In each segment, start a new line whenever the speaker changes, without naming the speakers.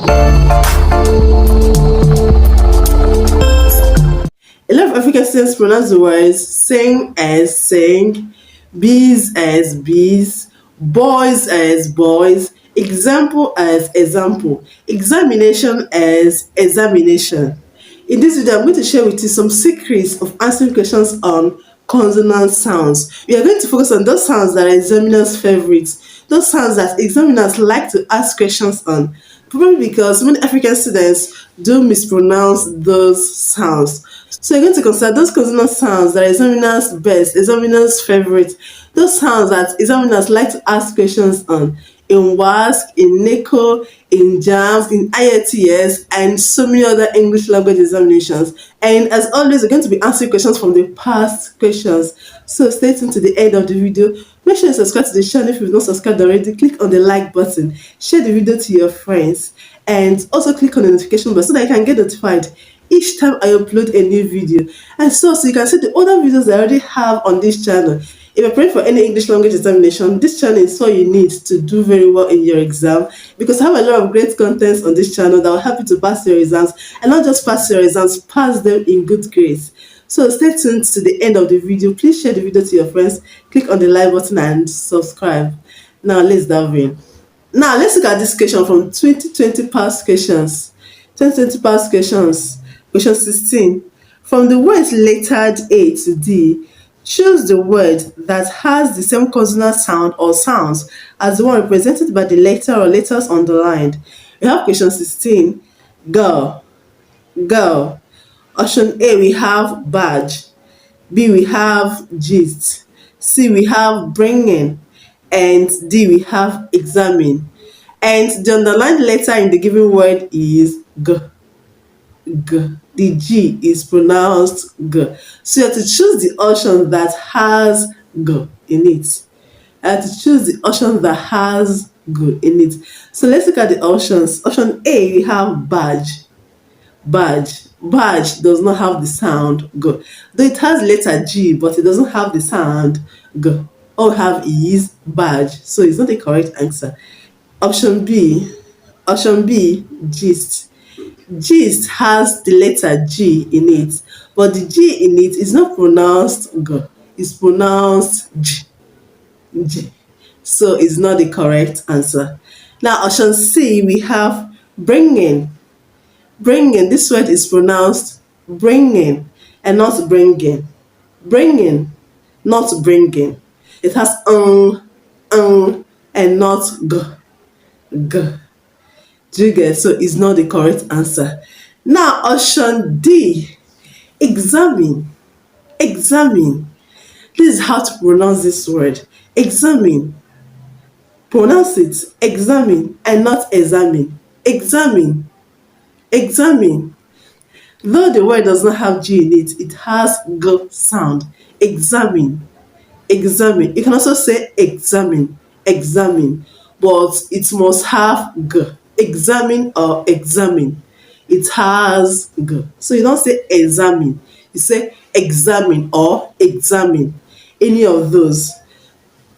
A lot of African students pronounce the words sing as sing, bees as bees, boys as boys, example as example, examination as examination. In this video, I'm going to share with you some secrets of answering questions on consonant sounds. We are going to focus on those sounds that are examiners' favorites, those sounds that examiners like to ask questions on, probably because many African students do mispronounce those sounds. So you're going to consider those consonant sounds that are examiners' best, examiners' favorite, those sounds that examiners like to ask questions on in WASSCE, in NECO, in JAMB, in IELTS, and so many other English language examinations. And as always, we're going to be answering questions from the past questions. So stay tuned to the end of the video. Make sure you subscribe to the channel if you've not subscribed already. Click on the like button, share the video to your friends, and also click on the notification bell so that you can get notified each time I upload a new video. And so you can see the other videos I already have on this channel. If you're praying for any English language examination, this channel is all you need to do very well in your exam, because I have a lot of great contents on this channel that will help you to pass your exams, and not just pass your exams, pass them in good grades. So stay tuned to the end of the video. Please share the video to your friends, click on the like button and subscribe. Now let's dive in. Now let's look at this question from 2020 past questions. 2020 past questions. Question 16. From the words lettered A to D, choose the word that has the same consonant sound or sounds as the one represented by the letter or letters underlined. We have question 16. Girl. Girl. Option A, we have badge. B, we have gist. C, we have bringing. And D, we have examine. And the underlined letter in the given word is G. G. The G is pronounced G. So you have to choose the option that has G in it. I have to choose the option that has G in it. So let's look at the options. Option A, we have badge. Badge. Badge does not have the sound G. Though it has letter G, but it doesn't have the sound G. All we have is badge. So it's not the correct answer. Option B, gist. Gist has the letter G in it, but the G in it is not pronounced G, it's pronounced G. G. So it's not the correct answer. Now, option C, we have bringing. Bringing, this word is pronounced bringing and not bringing. Bringing, not bringing. It has and not G. G. Do you get? So it's not the correct answer. Now option D, examine. Examine. This is how to pronounce this word. Examine. Pronounce it examine and not examine. Examine. Examine. Though the word does not have G in it, it has G sound. Examine. Examine. You can also say examine. Examine. But it must have G. Examine or examine. It has G. So you don't say examine. You say examine or examine. Any of those.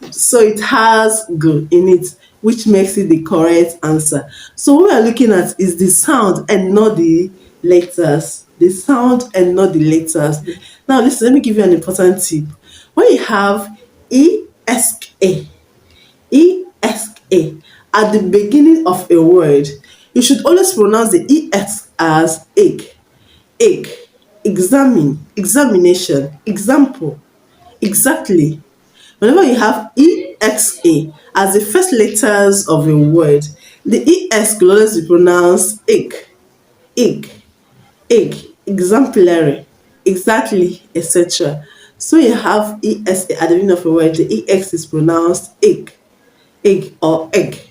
So it has G in it, which makes it the correct answer. So what we are looking at is the sound and not the letters. The sound and not the letters. Now listen, let me give you an important tip. When you have ESA, ESA at the beginning of a word, you should always pronounce the ES as egg. Egg. Examine. Examination. Example. Exactly. Whenever you have EXA as the first letters of a word, the ES will always be pronounced egg. Egg. Egg. Exemplary. Exactly, etc. So you have ESA at the beginning of a word, the EX is pronounced egg. Egg or egg.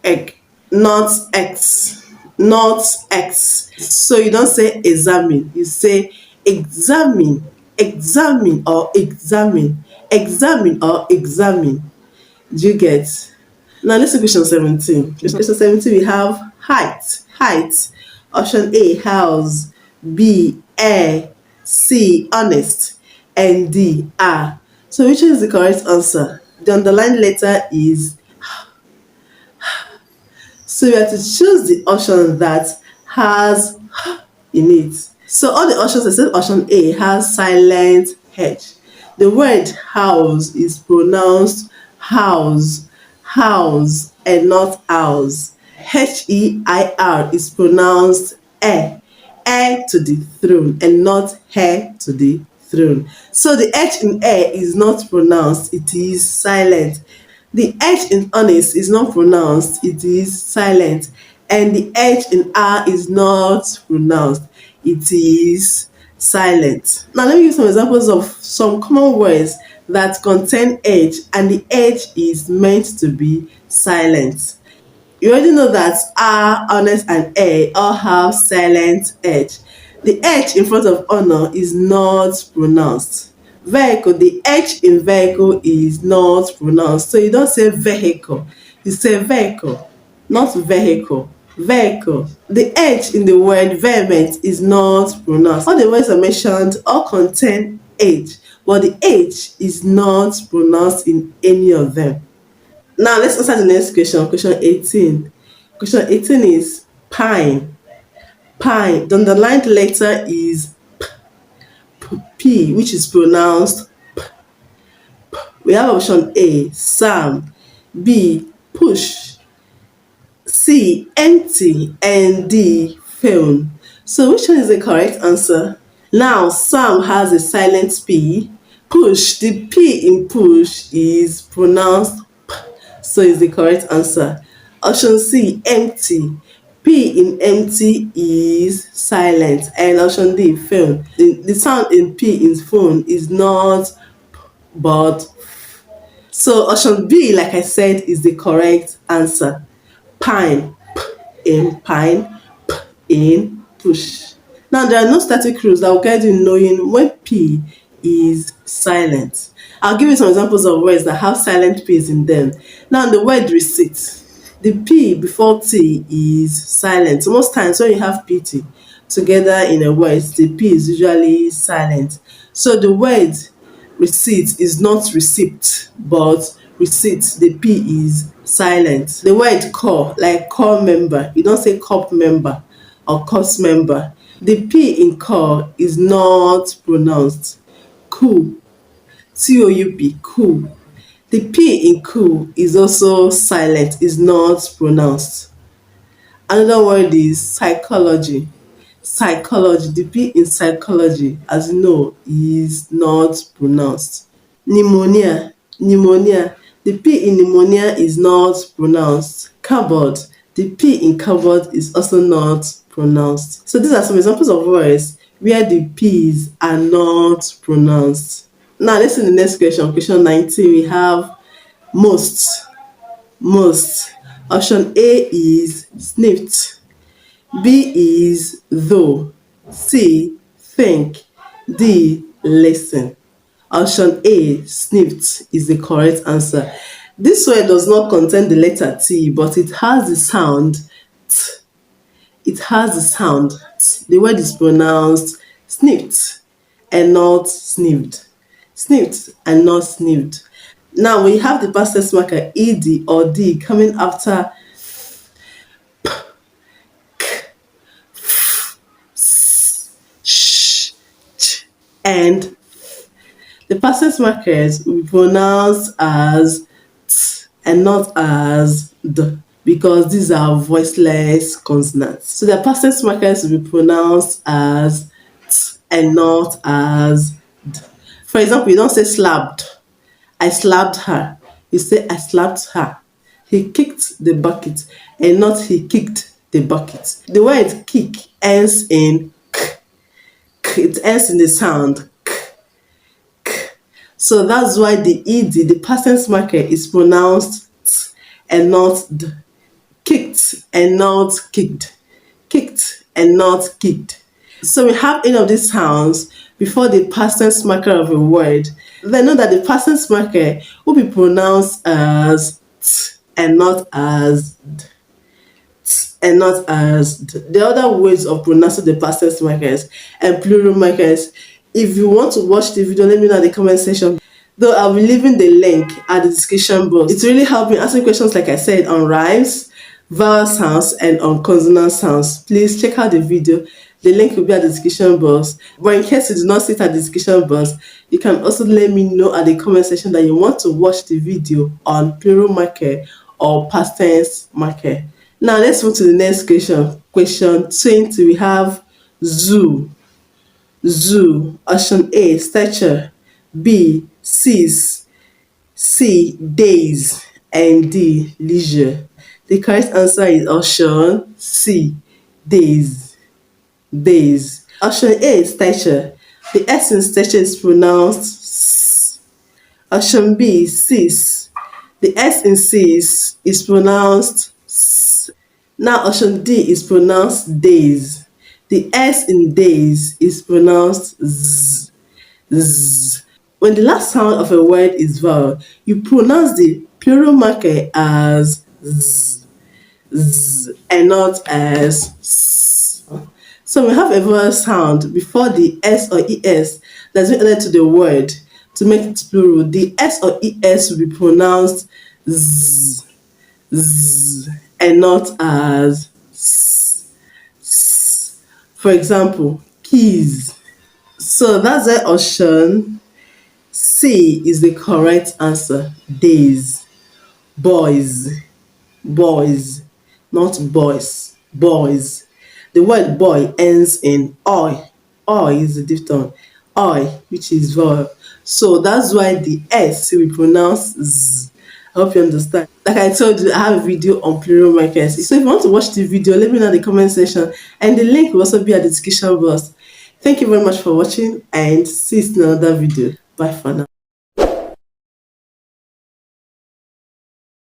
Egg. Not X. Not X. So you don't say examine, you say examine. Examine or examine. Examine or examine. Do you get? Now let's see question 17. Question 17, we have height. Height. Option A, house. B, air. C, honest. And D, are. So which is the correct answer? The underlined letter is. So we have to choose the option that has in it. So all the options except option A has silent H. The word house is pronounced house, house, and not house. H-E-I-R is pronounced heir to the throne, and not heir to the throne. So the H in heir is not pronounced, it is silent. The H in honest is not pronounced, it is silent. And the H in R is not pronounced, it is silent. Now let me give some examples of some common words that contain H and the H is meant to be silent. You already know that R, honest, and A all have silent H. The H in front of honor is not pronounced. Vehicle, the H in vehicle is not pronounced. So you don't say vehicle, you say vehicle, not vehicle. Vehicle. The H in the word vehement is not pronounced. All the words I mentioned all contain H, but the H is not pronounced in any of them. Now let's answer the next question, question 18. Question 18 is pine. Pine. The underlined letter is P, which is pronounced P. We have option A, Sam, B, push, C, empty, and D, film. So which one is the correct answer? Now Sam has a silent P. Push, the P in push is pronounced P, so is the correct answer. Option C, empty. P in empty is silent. And option D, phone. The sound in P in phone is not P, but so option B, like I said, is the correct answer. Pine, P in pine, P in push. Now there are no static rules that will guide you in knowing when P is silent. I'll give you some examples of words that have silent P's in them. Now the word receipt, the P before T is silent. So most times when you have PT together in a word, the P is usually silent. So the word receipt is not receipt, but receipt, the P is silent. The word core, like core member, you don't say corp member or course member. The P in core is not pronounced. Cool, C-O-U-P, cool. The P in cool is also silent, is not pronounced. Another word is psychology. Psychology, the P in psychology, as you know, is not pronounced. Pneumonia, pneumonia, the P in pneumonia is not pronounced. Cupboard, the P in cupboard is also not pronounced. So these are some examples of words where the P's are not pronounced. Now let's see the next question, question 19. We have most. Most. Option A is sniffed. B is though. C, think. D, listen. Option A, sniffed, is the correct answer. This word does not contain the letter T, but it has the sound T. It has the sound T. The word is pronounced sniffed and not sniffed. Sniffed and not sniffed. Now we have the past tense marker ed or d coming after p, k, f, s, sh, ch, and the past tense markers will be pronounced as t and not as d, because these are voiceless consonants. So the past tense markers will be pronounced as t and not as d. For example, you don't say slapped. I slapped her. You say I slapped her. He kicked the bucket, and not he kicked the bucket. The word kick ends in k. It ends in the sound k. K. So that's why the ed, the past tense marker, is pronounced t and not d. Kicked and not kicked. Kicked and not kicked. So we have any of these sounds before the past tense marker of a word. Then know that the past tense marker will be pronounced as t and not as d. T and not as d. The other ways of pronouncing the past tense markers and plural markers, if you want to watch the video, let me know in the comment section. Though I'll be leaving the link at the description box. It really helped me answering questions, like I said, on rhymes, vowel sounds and on consonant sounds, please check out the video. The link will be at the description box. But in case you do not see it at the description box, you can also let me know at the comment section that you want to watch the video on plural marker or past tense marker. Now let's move to the next question. Question 20, we have zoo. Zoo. Option A, stature. B, seas. C, days. And D, leisure. The correct answer is option C, days. Days. Option A, stature. The S in stature is pronounced S. Option B, sis. The S in sis is pronounced S. Now option D is pronounced days. The S in days is pronounced Z. Z. When the last sound of a word is vowel, you pronounce the plural marker as Z, Z and not as S. So we have a vowel sound before the S or ES that's been added to the word to make it plural. The S or ES will be pronounced Z, Z and not as S, S. For example, keys. So that's the option C is the correct answer. Days. Boys. Boys. Not boys. Boys. The word boy ends in oi. Oi is the diphthong. Oi, which is vowel. So that's why the S will be pronounced Z. I hope you understand. Like I told you, I have a video on plural markers. So if you want to watch the video, let me know in the comment section. And the link will also be at the description box. Thank you very much for watching and see you in another video. Bye for now.